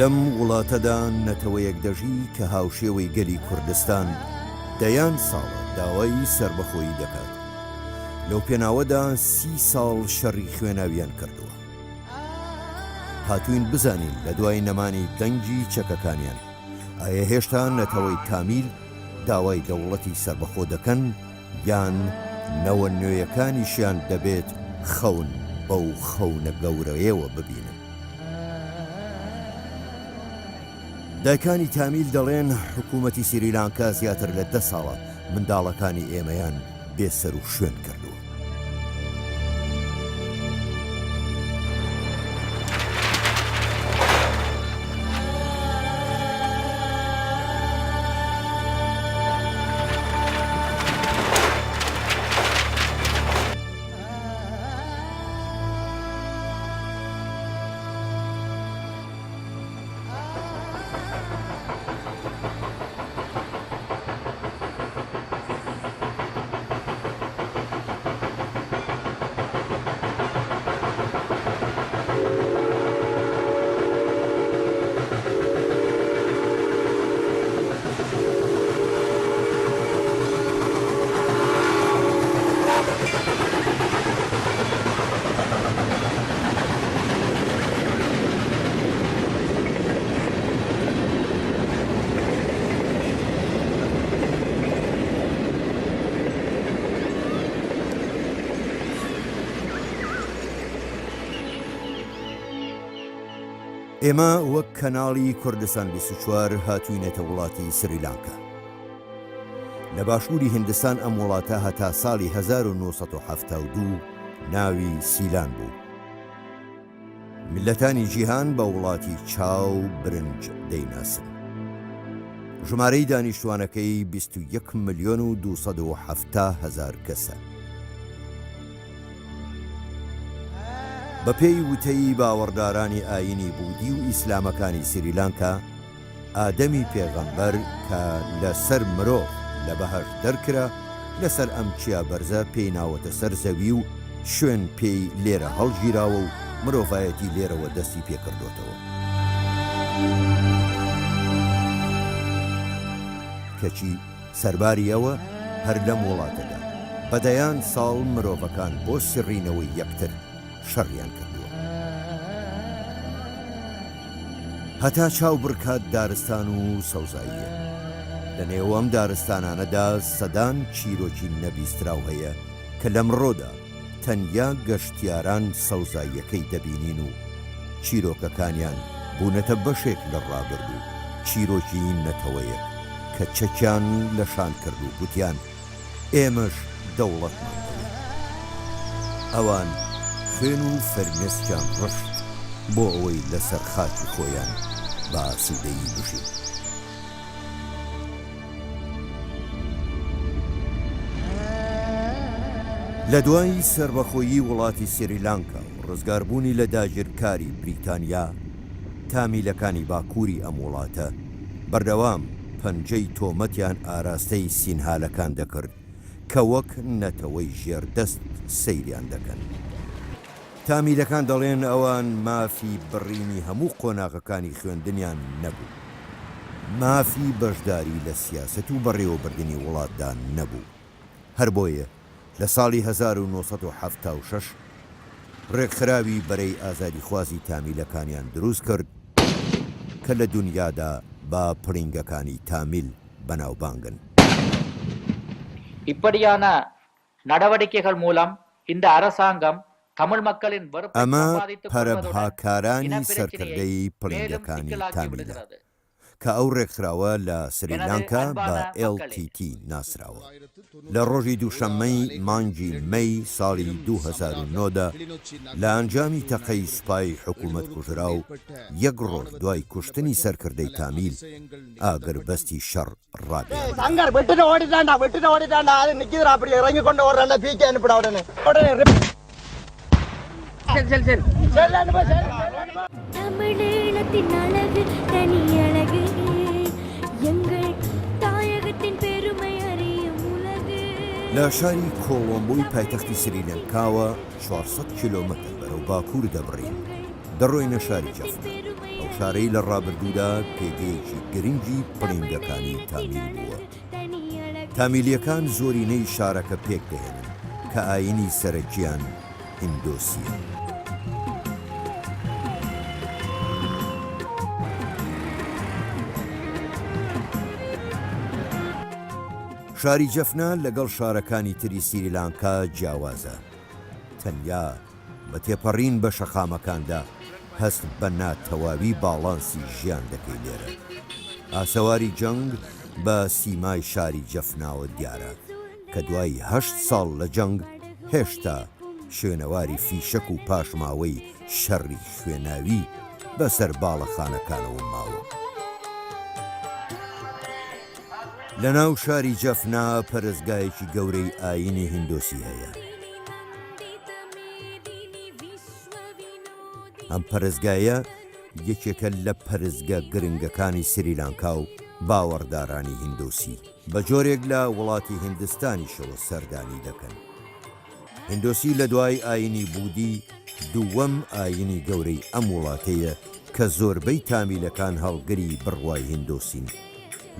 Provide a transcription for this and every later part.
لەم وڵاتەدا نەتەوەیەک دەژی کە هاوشێوەی گەلی کوردستان دەیان ساڵە داوای سربەخۆیی دەکات. لەو پێناوەدا 30 ساڵ شەڕی خوێناویان کردووە. هاتوین بزانین لە دوای نەمانی دەنگی چەکەکانیان ئایا هێشتا نەتەوەی تامیل داوای دەوڵەتی سربەخۆ دەکەن یان نەوە نوێیەکانیشیان دەبێت خەون بەو خەونە گەورەیەوە ببینن. دایکانی تامیل دەڵێن حکوومەتی سریلانکا زیاتر لە 10 ساڵە منداڵەکانی ئێمەیان بێسەر و شوێن کردووە. ئێمە وەک کەناڵی کوردستان 24 هاتوینێتە وڵاتی سریلانکا. لە باشووری هیندستان ئەم وڵاتە هەتا ساڵی 1972 ناوی سیلان بوو. میلەتانی جیهان بە وڵاتی چاو برنج دەیناسن. ژمارەی دانیشتوانەکەی 21,270,000 کەسە. بە پێی وتەی باوەڕدارانی ئاینی بودی و ئیسلامەکانی سریلانکا، ئادەمی پێغەمبەر کە لەسەر مرۆڤ لە بەهەشت دەرکرا لەسەر ئەم چیا بەرزە پێی ناوەتە سەر زەوی و شوێن پێی لێرە هەڵگیراوە و مرۆڤایەتی لێرەوە دەستی پێکردوتەوە. کەچی سەرباری ئەوە هەر لەم وڵاتەدا بەدەیان ساڵ مرۆڤەکان بۆ سڕینەوەی یەکتر شەڕیان کردووە. هەتا چاو بڕکات دارستان و سەوزاییە. لە نێوەم دارستانانەدا سەدان چیرۆکی نەبیستراو هەیە کە لەمڕۆدا تەنیا گەشتیاران سەوزاییەکەی دەبینین و چیرۆکەکانیان بوونەتە بەشێک لە ڕابرد و چیرۆکی نەتەوەیە کە چەکیان لەشان کرد و گوتیان ئێمەش دەوڵەتمان هەیە. ئەوان خوێن و فەرمێسکیان ڕشت بۆ ئەوەی لەسەر خاکی خۆیان بە ئاسوودەیی بژین. لە دوای سربەخۆیی وڵاتی سریلانکا و ڕزگاربوونی لە داگیرکاری بریتانیا، تامیلەکانی باکووری ئەم وڵاتە بەردەوام پەنجەی تۆمەتیان ئاراستەی سینهالەکان دەکرد کە وەک نەتەوەی ژێردەست سەیریان دەکەن. تامیلەکان دەڵێن ئەوان مافی بڕینی هەموو قۆناغەکانی خوێندنیان نەبوو. مافی بەشداری لە سیاسەت و بەڕێوەبردننی وڵاتدا نەبوو. هەر بۆیە لە ساڵی 1976 ڕێکخراوی بەرەی ئازادی خوازی تامیلەکانیان دروست کرد کە لە دونیادا با پڕینگەکانی تامیل بەناوبانگن. இப்படியான நடவடிக்கைகள் மூலம் இந்த அரசாங்கம் தமிழ் மக்களின் ئەمە پەرەبهاکارانی سەرکردەی پڵنگەکانی تامیلە کە ئەو ڕێکخراوە لە سریلانکا بە LTT ناسراوە. لە ڕۆژی دووشەممەی مانگی مەی ساڵی 2009دا لە ئەنجامی تەقەی سوپای حکوومەت کوژرا و یەک ڕۆژ دوای کوشتنی سەرکردەی تامیل ئاگربەستی شەڕ ڕابێ. தமிழீழத்தின் அழகு தனி அழகு, எங்கள் தாயகத்தின் பெருமை அறியும் உலகு. لە شاری کۆڵۆمبۆی پایتەختی سریلانکاوە 400 کیلۆمەتر بەرەو باکوور دەبڕین. دەڕۆینە شاری جەفنا. ئەو شارەی لە ڕابردوودا پێگەیەکی گرنگی پڵینگەکانی تامیل بووە. تامیلیەکان زۆرینەی شارەکە پێک دەهێنن کە ئاینی سەرەکیان هیندۆسیە. شاری جەفنا لەگەڵ شارەکانی تری سریلانکا جیاوازە. تەنیا بە تێپەڕین بە شەقامەکاندا هەست بە ناتەواوی باڵانسی ژیان دەکەی لێرە. ئاسەواری جەنگ بە سیمای شاری جەفناوە دیارە کە دوای 8 ساڵ لە جەنگ هێشتا شوێنەواری فیشەک و پاشماوەی شەڕی خوێناوی بەسەر باڵەخانەکانەوە ماوە. لە ناو شاری جەفنا پەرستگایەکی گەورەی ئاینی هیندۆسی هەیە. ئەم پەرستگایە یەکێکە لە پەرستگە گرنگەکانی سریلانکا و باوەڕدارانی هیندۆسی بە جۆرێک لە وڵاتی هیندستانیشەوە سەردانی دەکەن. هیندۆسی لە دوای ئاینی بودی دووەم ئاینی گەورەی ئەم وڵاتەیە کە زۆربەی تامیلەکان هەڵگری بڕوای هیندۆسین.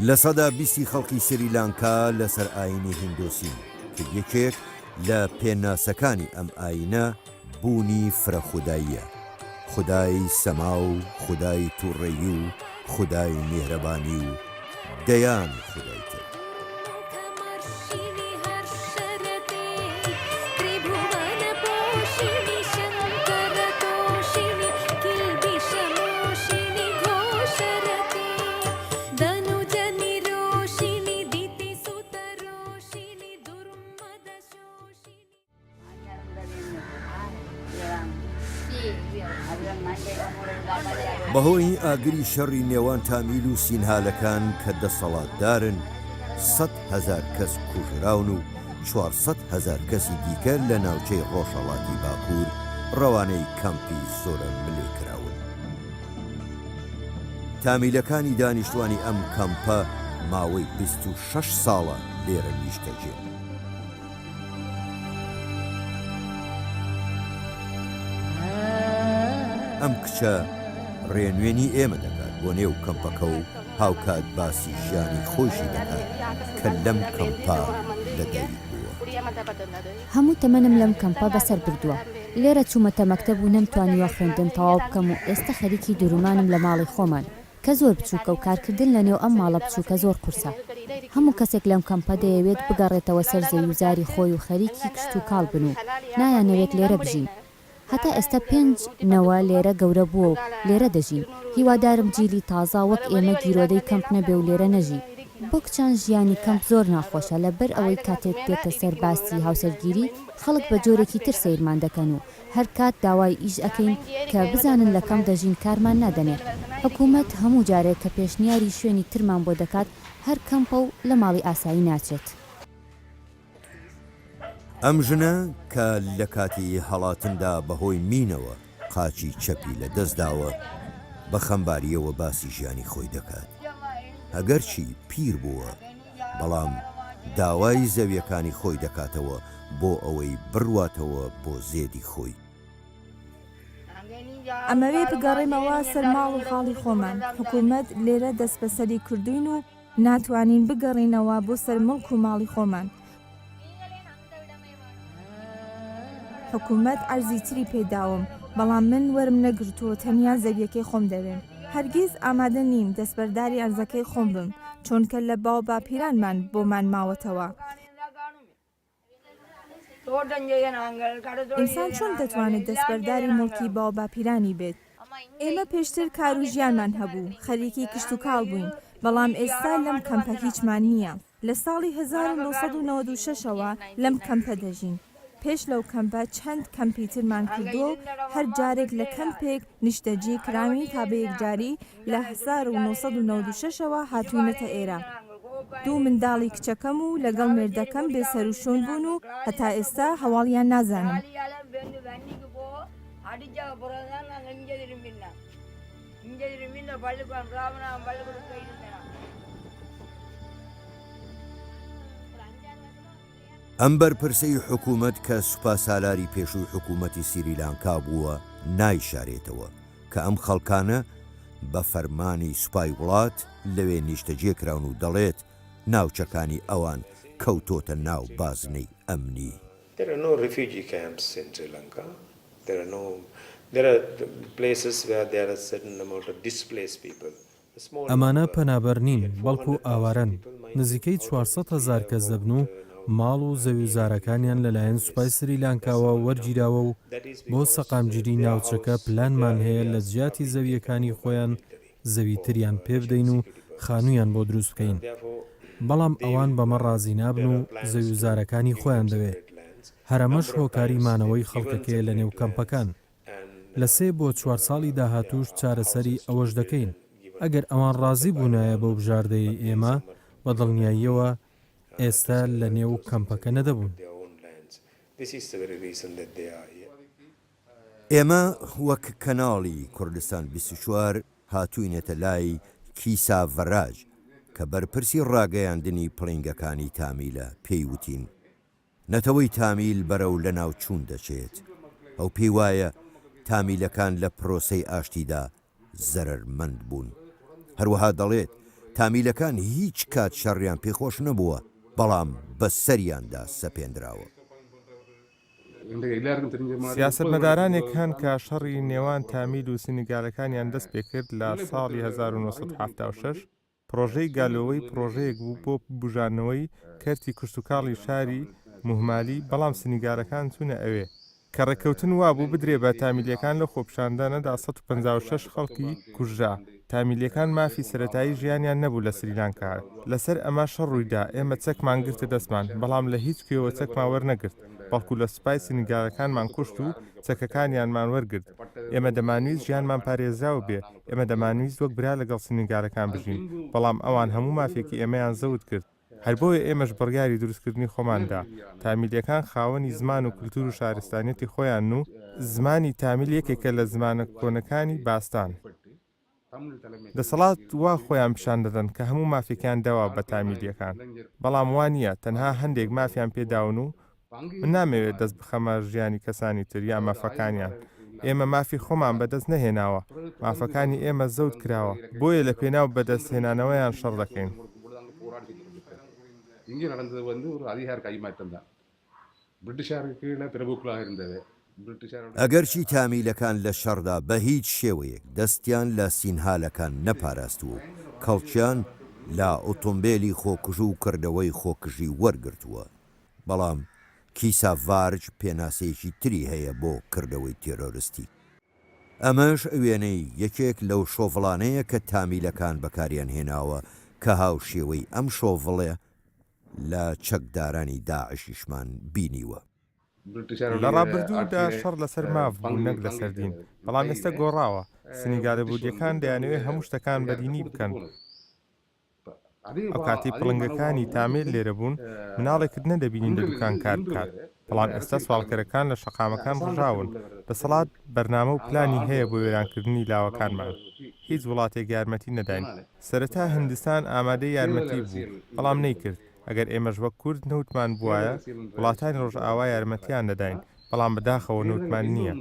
لە سەدا 20 خەڵکی سریلانکا لەسەر ئاینی هیندۆسین کە یەکێک لە پێناسەکانی ئەم ئاینە بوونی فرەخوداییە، خودای سەما و خودای تووڕێیی و خودای میهرەبانی و دەیان خودای تر. بەهۆی ئاگری شەڕی نێوان تامیل و سینهالەکان کە دەسەڵاتدارن 100,000 کەس کوژراون و 400,000 کەسی دیکە لە ناوچەی ڕۆژهەڵاتی باکوور ڕەوانەی کەمپی زۆرە ملێ کراون. تامیلەکانی دانیشتوانی ئەم کەمپە ماوەی 26 ساڵە لێرە نیشتەجێ. ئەم کچە ڕێنوێنی ئێمە دەکات بۆ نێو کەمپەکە و هاوکات باسی ژیانی خۆشی دەکات کە لەم کەمپا لەدایک بووە. هەموو تەمەنم لەم کەمپا بەسەر بردووە. لێرە چوومەتە مەکتەب و نەمتوانیوە خوێندن تەواو بکەم و ئێستا خەریکی درومانم لە ماڵی خۆمان کە زۆر بچووکە و کارکردن لە نێو ئەم ماڵە بچووکە زۆر قورسە. هەموو کەسێک لەم کەمپە دەیەوێت بگەڕێتەوە سەر زەویزاری خۆی و خەریکی کشت و کاڵ بن و نایانەوێت لێرە بژین. هەتا ئێستا 5 نەوە لێرە گەورە بووە و لێرە دەژین. هیوادارم جیلی تازا وەک ئێمە گیرۆدەی کەمپ نەبێ و لێرە نەژی. بۆ کچان ژیانی کەمپ زۆر ناخۆشە لەبەر ئەوەی کاتێک دێتە سەر باسی هاوسەرگیری خەڵک بە جۆرێکی تر سیرمان دەکەن و هەر کات داوای ئیش ئەکەین کە بزانن لە کەم دەژین کارمان نادەنێت. حکوومەت هەموو جارێک کە پێشنیاری شوێنی ترمان بۆ دەکات هەر کەمپە و لە ماڵی ئاسایی ناچێت. ئەم ژنە کە لە کاتی هەڵاتندا بەهۆی مینەوە قاچی چەپی لە دەستداوە بە خەمباریەوە باسی ژیانی خۆی دەکات. ئەگەرچی پیر بووە بەڵام داوای زەویەکانی خۆی دەکاتەوە بۆ ئەوەی بڕواتەوە بۆ زێدی خۆی. ئەمەوێ بگەڕێمەوە سەر ماڵ و خاڵی خۆمان. حکوومەت لێرە دەست بەسەری کردوین و ناتوانین بگەڕینەوە بۆ سەر مڵک و ماڵی خۆمان. حکوومەت ئەرزی تری پێداوم بەڵام من وەرم نەگرتووە تەنیا زەویەکەی خۆم دەوێن. هەرگیز ئامادە نیم دەستبەرداری ئەرزەکەی خۆم بم چونکە لە باو باپیرانمان بۆمان ماوەتەوە. ئینسان چۆن دەتوانێت دەستبەرداری مڵکی باو باپیرانی بێت؟ ئێمە پێشتر کار و ژیانمان هەبوو، خەریکی کشت و کاڵ بووین، بەڵام ئێستا لەم کەمپە هیچمان نییە. لە ساڵی 1996ەوە لەم کەمپە دەژین. پێش لەو کەمپە چەند کەمپی ترمان کردووە و هەر جارێک لە کەمپێک نیشتەجی کراوین تا بە یەکجاری لە 1996ەوە هاتوونەتە ئێرە. 2 منداڵی کچەکەم و لەگەڵ مێردەکەم بێسەر و شۆن بوون و هەتا ئێستا هەواڵیان نازانم. ئەم بەرپرسەی حکوومەت کە سوپاسالاری پێشووی حکوومەتی سریلانکا بووە نایشارێتەوە کە ئەم خەڵکانە بە فەرمانی سوپای وڵات لەوێ نیشتەجێکراون و دەڵێت ناوچەکانی ئەوان کەوتۆتە ناو بازنەی ئەمنی. There are no refugee camps in Sri Lanka. There are places where there are a certain amount of displaced people. ئەمانە پەنابەر نین بەڵکو ئاوارەن نزیکەی 400,000 کەس دەبن و ماڵ و زەویزارەکانیان لەلایەن سوپای سری لانکاوە وەرگیراوە و بۆ سەقامگیری ناوچەکە پلانمان هەیە لە جیاتی زەویەکانی خۆیان زەوی تریان پێ بدەین و خانوویان بۆ دروست بکەین بەڵام ئەوان بەمە ڕازی نابن و زەویزارەکانی خۆیان دەوێت هەرەمەش هۆکاری مانەوەی خەڵکەکەیە لە نێو کەمپەکان لە 3 بۆ 4 ساڵی داهاتوش چارەسەری ئەوەش دەکەین ئەگەر ئەوان ڕازی بوونایە بەو بژاردەی ئێمە بە دڵنیاییەوە ئێستا لە نێو کەمپەکە نەدەبوون. ئێمە وەک کەناڵی کوردستان 24 هاتووینێتە لای کیسا ڤەراج کە بەرپرسی ڕاگەیاندنی پڵنگەکانی تامیلە پێی وتین نەتەوەی تامیل بەرەو لە ناو چوون دەچێت ئەو پێی وایە تامیلەکان لە پرۆسەی ئاشتیدا زەرەرمەند بوون هەروەها دەڵێت تامیلەکان هیچ کات شەڕیان پێخۆش نەبووە بەڵام بە سەریاندا سەپێنراوە. سیاسەتمەدارانێک هەن کە شەڕی نێوان تامیل و سینیگالەکانیان دەست پێکرد لە ساڵی 1976 پرۆژەی گالۆوەی پرۆژەیەک بوو بۆ بژانەوەی کەرتی کشتتوکاڵی شاری موهمالی بەڵام سینیگالەکان چوونە ئەوێ کە ڕێککەوتن وابوو بدرێ بە تامیلەکان لە خۆپشاندانەدا 156 خەڵکی کوژرا تامیلەکان مافی سەرەتایی ژیانیان نەبوو لە سریلانکا لەسەر ئەمە شەڕوویدا ئێمە چەکمان گرتە دەستمان بەڵام لە هیچ کوێوە چەکمان وەرنەگرت بەڵکو لە سوپای سینیگالەکانمان کوشت و چەکەکانیانمان وەرگرت ئێمە دەمانویست ژیانمان پارێزراو بێ ئێمە دەمانویست وەک برا لەگەڵ سینیگالەکان بژین بەڵام ئەوان هەموو مافێکی ئێمەیان زەوت کرد هەر بۆیە ئێمەش بڕیاری دروستکردنی خۆماندا تامیلەکان خاوەنی زمان و کولتور و شارستانیەتی خۆیان و زمانی تامیل یەکێکە لە زمانە کۆنەکانی باستان دەسەڵات وا خۆیان پیشان دەدەن کە هەموو مافێکیان داوا بە تامیلیەکان بەڵام وانە تەنها هەندێک مافیان پێداون و من نامەوێت دەست بخەمە ژیانی کەسانی تر یا مافەکانیان ئێمە مافی خۆمان بەدەست نەهێناوە مافەکانی ئێمە زەوت کراوە بۆیە لە پێناو بەدەستهێنانەوەیان شەڕ دەکەین. இங்கே நடந்தது ஒரு அதிகார கைமாற்றம் தான் பிரிட்டிஷாருக்கு கீழே பிரபுக்களாக இருந்தது ئەگەرچی تامیلەکان لە شەڕدا بە هیچ شێوەیەک دەستیان لە سینهالەکان نەپاراستووە کەڵکیان لە ئۆتۆمبیلی خۆکوژ و کردەوەی خۆکژی وەرگرتووە بەڵام کیسا ڤارج پێناسەیەکی تری هەیە بۆ کردەوەی تێرۆریستی ئەمەش ئەوێنەی یەکێک لەو شۆڤڵانەیە کە تامیلەکان بەکاریان هێناوە کە هاو شێوەی ئەم شۆڤڵێ لە چەکدارانی داعشیشمان بینیوە. لە ڕابردوودا شەڕ لەسەر ماف بوو نەک لە سەردین بەڵام ئێستا گۆڕاوە سینیگالە بودیەکان دەیانەوێت هەموو شتەکان بەدینی بکەن ئەو کاتی پڵنگەکانی تامیل لێرە بوون مناڵێکت نەدەبینین لە دوکان کار بکات بەڵام ئێستا سوالکەرەکان لە شەقامەکان ڕژاون دەسەڵات بەرنامە و پلانی هەیە بۆ وێرانکردنی لاوەکانمان هیچ وڵاتێک یارمەتی نەداین سەرەتا هیندستان ئامادەی یارمەتی بوو بەڵام نەیکرد ئەگەر ئێمەش وەک کورد نەوتمان بووایە وڵاتانی ڕۆژئاوا یارمەتیان دەداین بەڵام بەداخەوە نەوتمان نییە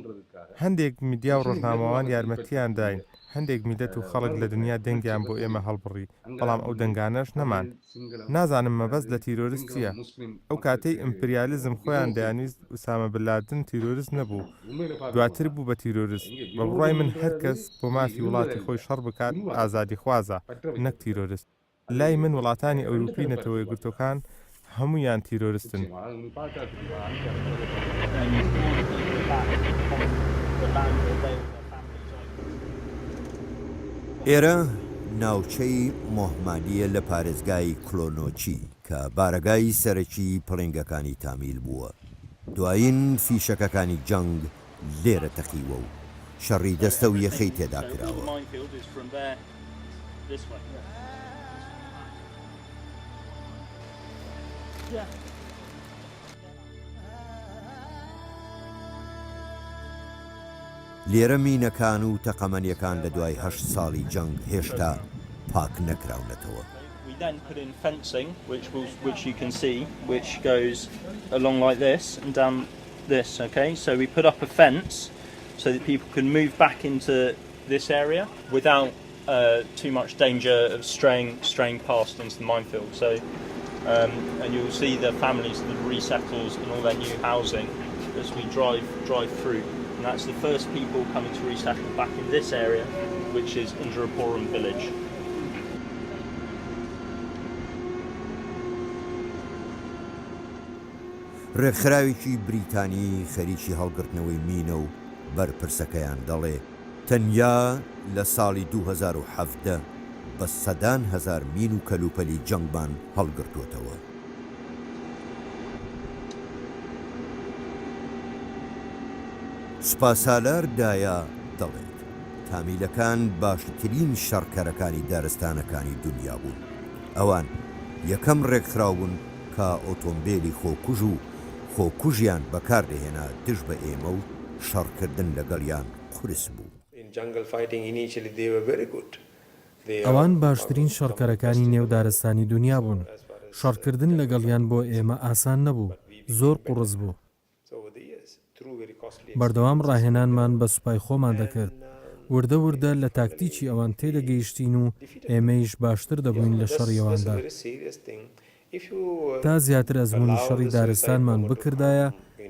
هەندێک میدیا و ڕۆژنامەوان یارمەتیان داین هەندێک میلەت و خەڵک لە دنیا دەنگیان بۆ ئێمە هەڵبڕی بەڵام ئەو دەنگانەش نەمان نازانم مەبەست لە تیرۆریستیە ئەو کاتەی ئیمپریالیزم خۆیان دەیانویست ئوسامە بن لادن تیرۆریست نەبوو دواتر بوو بە تیرۆریست بە بڕای من هەر کەس بۆ مافی وڵاتی خۆی شەڕ بکات ئازادی خوازە نەک تیرۆریست لای من وڵاتانی ئەوروپی نەتەوەی گرتوەکان هەموویان تیرۆریستن ئێرە ناوچەی مۆحمادیە لە پارێزگای کلۆنۆچی کە بارەگای سەرەکی پڵنگەکانی تامیل بووە دوایین فیشەکەکانی جەنگ لێرە تەقیوە و شەڕی دەستە و یەخەی تێدا کراوە لێرە مینەکان و تەقەمەنیەکان لە دوای 8 ساڵی جەنگ هێشتا پاک نەکراونەتەوە. We then put in fencing, which you can see, which goes along like this and down this. Okay, so we put up a fence so that people can move back into this area without too much danger of straying past into the minefield. So, and you'll see the families that resettles in all their new housing as we drive through. And that's the first people coming to resettle back in this area, which is Indirapuram village. ڕێکخراوێکی بریتانی خەریکی هەڵگرتنەوەی مینە و بەرپرسەکەیان دەڵێ تەنیا لە ساڵی 2017 بە سەدان هەزار مین و کەلوپەلی جەنگمان هەڵگرتووەتەوە. سوپاسالار دایە دەڵێت تامیلەکان باشترین شەڕکەرەکانی دارستانەکانی دنیا بوون. ئەوان یەکەم ڕێکخراو بوون کە ئۆتۆمبیلی خۆکوژ و خۆکوژیان بەکاردەهێنا دژ بە ئێمە و شەڕکردن لەگەڵیان قورس بوو. ئەوان باشترین شەڕکەرەکانی نێودارستانی دنیا بوون. شەڕکردن لەگەڵیان بۆ ئێمە ئاسان نەبوو، زۆر قوڕس بوو. بەردەوام ڕاهێنانمان بە سوپای خۆمان دەکرد. وردە وردە لە تاکتیکی ئەوان تێدەگەیشتین و ئێمەیش باشتر دەبووین لە شەڕی ئەواندا. تا زیاتر ئەزموونی شەڕی دارستانمان بکردایە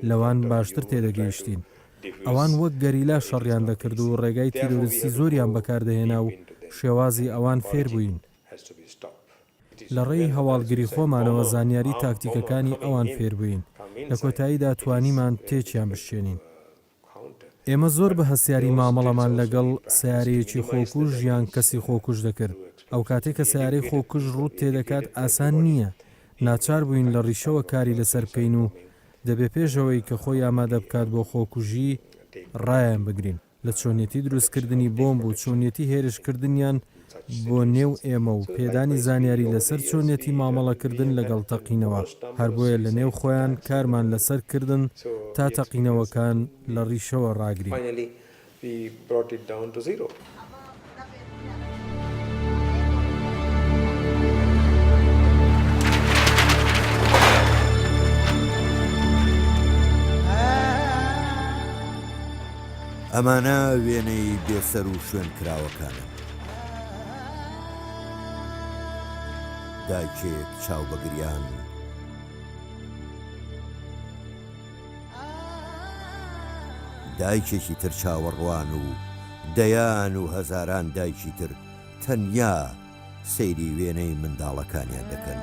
لەوان باشتر تێدەگەیشتین. ئەوان وەک گەریلا شەڕیان دەکرد و ڕێگای تیرۆریستی زۆریان بەکاردەهێنا و شێوازی ئەوان فێر بووین. لە ڕێی هەواڵگری خۆمانەوە زانیاری تاکتیکەکانی ئەوان فێر بووین. لە کۆتاییدا توانیمان تێکیان بشێنین. ئێمە زۆر بە هەسیاری مامەڵەمان لەگەڵ سیارەیەکی خۆکوژ یان کەسی خۆکوژ دەکرد. ئەو کاتێک کە سیارەی خۆکوژ ڕوت تێدەکات ئاسان نییە. ناچار بووین لە ڕیشەوە کاری لەسەر بکەین و دەبێ پێشەوەی کە خۆی ئامادە بکات بۆ خۆکوژی ڕایان بگرین. لە چۆنیەتی دروستکردنی بۆمب و چۆنیەتی هێرشکردنیان بۆ نێو ئێمە و پێدانی زانیاری لەسەر چۆنیەتی مامەڵەکردن لەگەڵ تەقینەوە. هەر بۆیە لە نێو خۆیان کارمان لەسەر کردن تا تەقینەوەکان لە ڕیشەوە ڕاگرین. ئەمانە وێنەی بێسەر و شوێن کراوەکانن. دایکێک چاو بەگریان، دایکێکی تر چاوەڕوان و دەیان و هەزاران دایکی تر تەنیا سەیری وێنەی منداڵەکانیان دەکەن.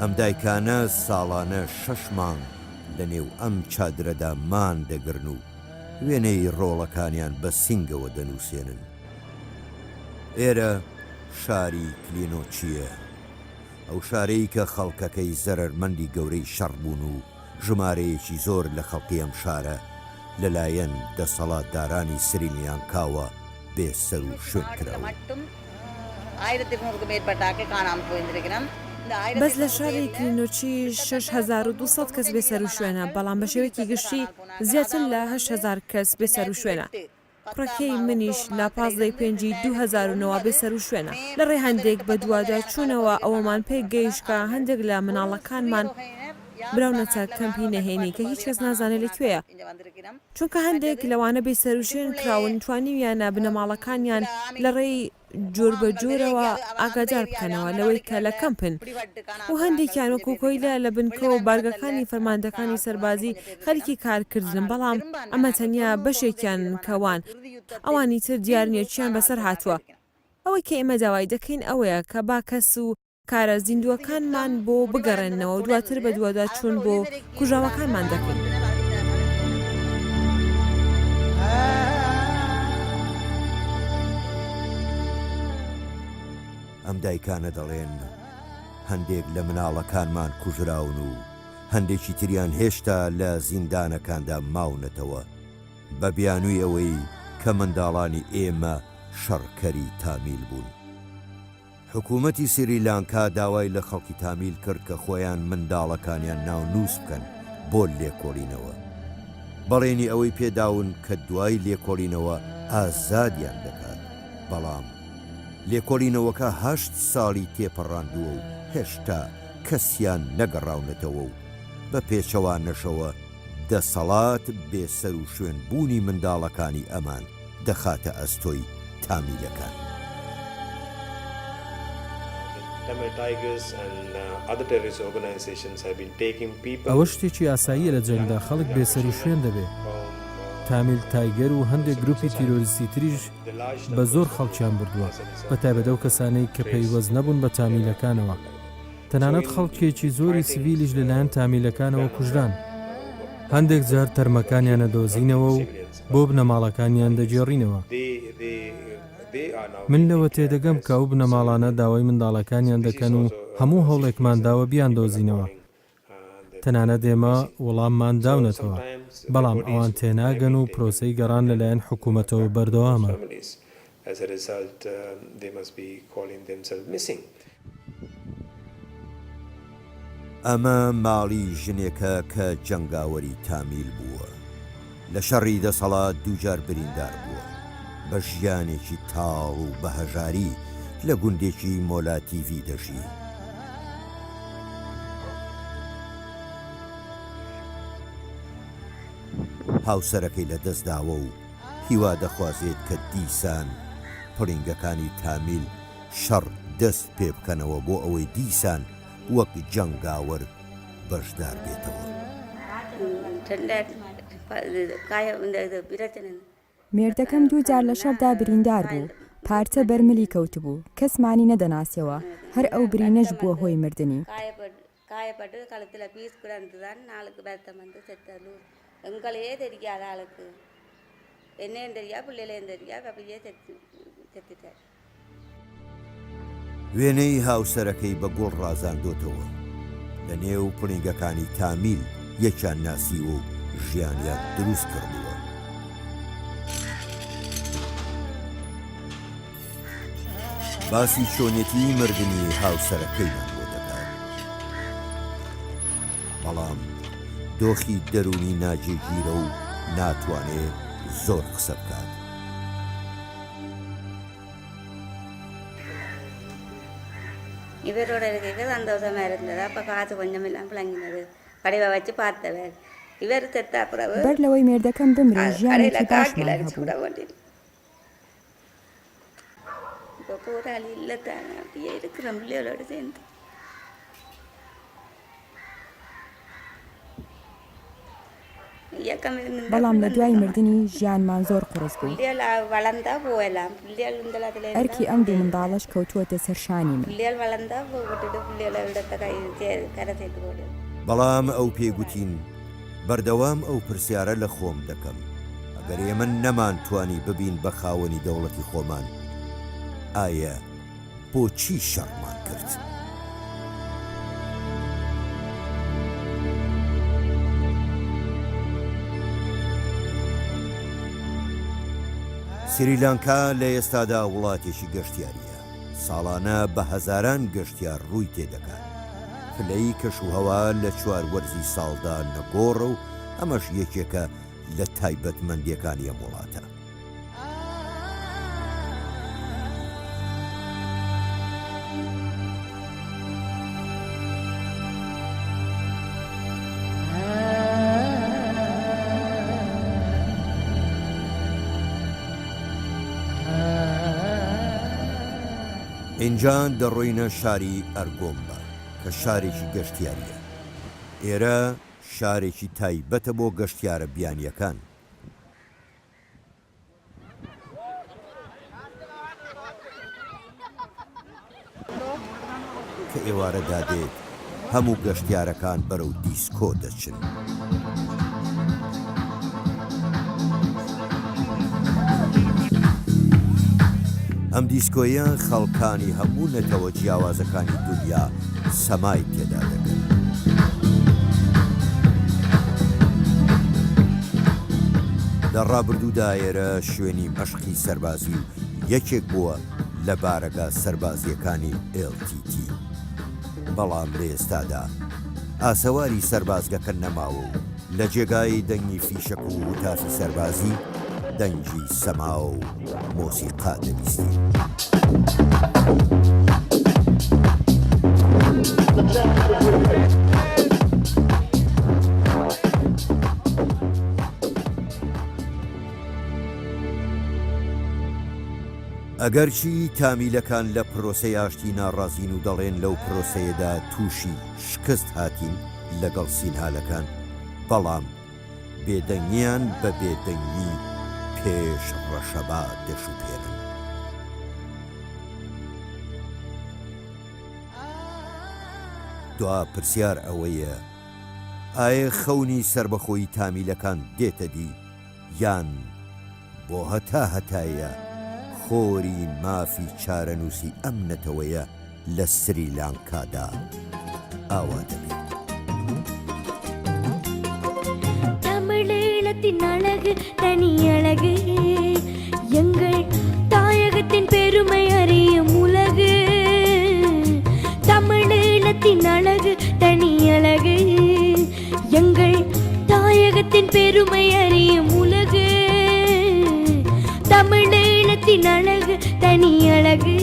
ئەم دایکانە ساڵانە 6 مانگ لە نێو ئەم چادرەدا مان دەگرن و وێنەی ڕۆڵەکانیان بە سینگەوە دەنووسێنن. ئێرە شاری کلینۆچیە، ئەو شارەی کە خەڵکەکەی زەرەرمەندی گەورەی شەڕ بوون و ژمارەیەکی زۆر لە خەڵکی ئەم شارە لەلایەن دەسەڵاتدارانی سریلیان کاوە بێسەر و شوێن کراوە. بەس لە شاری کلینۆچی 6200 کەس بێسەر و شوێنە، بەڵام بە شێوەیەکی گشتی زیاتر لە 8000 کەس بێسەر و شوێنە. کوڕەکەی منیش لە 15/2009 بێسەر و شوێنە. لە ڕێ هەندێک بە دووادا چوونەوە ئەوەمان پێ گەیشتکە هەندێک لە مناڵەکانمان براونەتە کەمپی نەهێنی کە هیچ کەس نازانێت لەکوێیە، چونکە هەندێک لەوانە بێسەر و شوێن کراون توانیویانە بنەماڵەکانیان لە ڕێی جۆر بە جۆرەوە ئاگادار بکەنەوە لەوەی کە لە کەمپن و هەندێکیان وەکو کۆیلە لە بنکەوە بارگەکانی فەرماندەکانی سەربازی خەریکی کارکردن، بەڵام ئەمە تەنیا بەشێکیان کەوان، ئەوانی تر دیار نییەکیان بەسەر هاتووە. ئەوەی کە ئێمە داوای دەکەین ئەوەیە کە با کەس و کارە زیندووەکانمان بۆ بگەڕێنەوە و دواتر بە دووەدا چوون بۆ کوژاوەکانمان دەکەین. ئەم دایکانە دەڵێن هەندێک لە مناڵەکانمان کوژراون و هەندێکی تریان هێشتا لە زیندانەکاندا ماونەتەوە بە بیانووی ئەوەی کە منداڵانی ئێمە شەڕکەری تامیل بوون. حکوومەتی سریلانکا داوای لە خەڵکی تامیل کرد کە خۆیان منداڵەکانیان ناونووس بکەن بۆ لێکۆڵینەوە. بەڵێنی ئەوەی پێداون کە دوای لێکۆڵینەوە ئازادیان دەکات، بەڵام لێکۆڵینەوەکە 8 ساڵی تێپەڕاندووە و هێشتا کەسیان نەگەڕاونەتەوە و بە پێچەوانەشەوە دەسەڵات بێسەر و شوێن بوونی منداڵەکانی ئەمان دەخاتە ئەستۆی تامیلەکان. Tamil Tigers and other terrorist organizations have been taking people ئەوە شتێکی ئاساییە لە جەنگدا خەڵک بێسەر و شوێن دەبێ. تامیل تایگەر و هەندێک گروپی تیرۆریستی تریش بە زۆر خەڵکیان بردووە بە تایبەتە و کەسانەی کە پەیوەست نەبوون بە تامیلەکانەوە. تەنانەت خەڵکێکی زۆری سیڤیلیش لەلایەن تامیلەکانەوە کوژران. هەندێک جار تەرمەکانیان دۆزینەوە و بۆ بنەماڵەکانیان دەجێڕینەوە. من لەوە تێدەگەم کە ئەو بنەماڵانە داوای منداڵەکانیان دەکەن و هەموو هەوڵێکمان داوە بیان دۆزینەوە. تەنانەت ئێمە وەڵاممان داونەتەوە، بەڵام ئەوان تێناگەن و پرۆسەی گەڕان لەلایەن حکوومەتەوە بەردەوامە. ئەمە ماڵی ژنێکە کە جەنگاوەری تامیل بووە، لە شەڕی دەسەڵات دووجار بریندار بووە، بە ژیانێکی تاڵ و بەهەژاری لە گوندێکی مۆلاتیڤی دەژی. هاوسەرەکەی لە دەستداوە و هیوا دەخوازێت کە دیسان پڕینگەکانی تامیل شەڕ دەست پێ بکەنەوە بۆ ئەوەی دیسان وەک جەنگاوەر بەشدار بێتەوە. مێردەکەم دووجار لە شەڕدا بریندار بوو، پارچە بەرملی کەوتبوو، کەسمانی نەدەناسیەوە، هەر ئەو برینەش بووە هۆی مردنی. காயப்பட்டு கழுத்தில் பீஸ் கிடந்து தான் நாளுக்கு பெத்தம் வந்து செத்தலு எங்களையே தெரியாத ஆளுக்கு என்னையும் தெரியா பிள்ளைகளையும் தெரியா அப்படியே செத்துட்டார். وێنەی هاوسەرەکەی بە گوڵ ڕازاندۆتەوە، لە نێو پڵنگەکانی تامیل یەکیان ناسیوە و ژیانیان دروست کردووە. باسی چۆنێتی مردنی هاوسەرەکەیمان بۆ دەکات، بەڵام دۆخی دەرونی ناجێگیرە و ناتوانێت زۆر قسە بکات. இவரோட இருக்க சந்தோஷமா இருந்தது. அப்போ காசு கொஞ்சம் எல்லாம் பிளங்கினது, கடைவை வச்சு பார்த்தவர். இவர் செத்த பிறகு بەر لەوەی مێردەکەم بمرێ ژیانێکی باشمان கூட هەبوو. வேண்டியது இப்போ போராளி இல்லை தானே, அப்படியே இருக்கிற பிள்ளைகளோடு சேர்ந்து இயக்கம் بەڵام لە دوای مردنی ژیانمان زۆر قورس بوو. பிள்ளைகள் வளர்ந்தா போகலாம், பிள்ளைகள் இந்த ئەرکی ئەم دوو منداڵەش کەوتووەتە سەر شانی من. பிள்ளைகள் வளர்ந்தா விட்டுட்டு பிள்ளைகளை இடத்த கரை சேர்த்து போடு. بەڵام ئەو پێگوتین بەردەوام ئەو پرسیارە لە خۆم دەکەم، ئەگەر ئێمە نەمانتوانی ببین بە خاوەنی دەوڵەتی خۆمان، ئایا بۆچی شەڕمان کرد؟ سریلانکا لە ئێستادا وڵاتێکی گەشتیاریە، ساڵانە بە هەزاران گەشتیار ڕووی تێدەکات. پلەی کەشوهەوا لە چواروەرزی ساڵدا نەگۆڕە و ئەمەش یەکێکە لە تایبەتمەندیەکانی ئەم وڵاتە. اینجا دەڕۆینە شاری ئەرگۆمبە کە شارێکی گەشتیاریە. ئێرە شارێکی تایبەتە بۆ گەشتیارە بیانیەکان. کە ئێوارە دادێت هەموو گەشتیارەکان بەرەو دیسکۆ دەچن. ئەم دیسکۆیە خەڵکانی هەموو نەتەوە جیاوازەکانی دنیا سەمای تێدا دەگەن. لە ڕابردوودا ئێرە شوێنی مەشقی سەربازی و یەکێک بووە لە بارەگا سەربازیەکانی LTT. بەڵام لە ئێستادا ئاسەواری سەربازگەکە نەماوە و لە جێگای دەنگی فیشەک و وتافی سەربازی دەنگی سەما و مۆسیقا دەبیستی. ئەگەرچی تامیلەکان لە پرۆسەی ئاشتی ناڕازین و دەڵێن لەو پرۆسەیەدا تووشی شکست هاتین لەگەڵ سینهالەکان، بەڵام بێدەنگیان بە بێدەنگی پێش ڕەشەبا دەشوپێنن. دوا پرسیار ئەوەیە ئایا خەونی سربەخۆی تامیلەکان دێتە دی یان بۆ هەتایە خۆری مافی چارەنووسی ئەم نەتەوەیە لە سریلانکادا ئاوا دەبێت. தமிழீழத்தின் அழகு தனி அழகு எங்கள் தாயகத்தின் பெருமை அறியும் உலகு. தமிழீழத்தின் அழகு தனி அழகு எங்கள் தாயகத்தின் பெருமை அறியும் உலகு. தமிழீழத்தின் அழகு தனி அழகு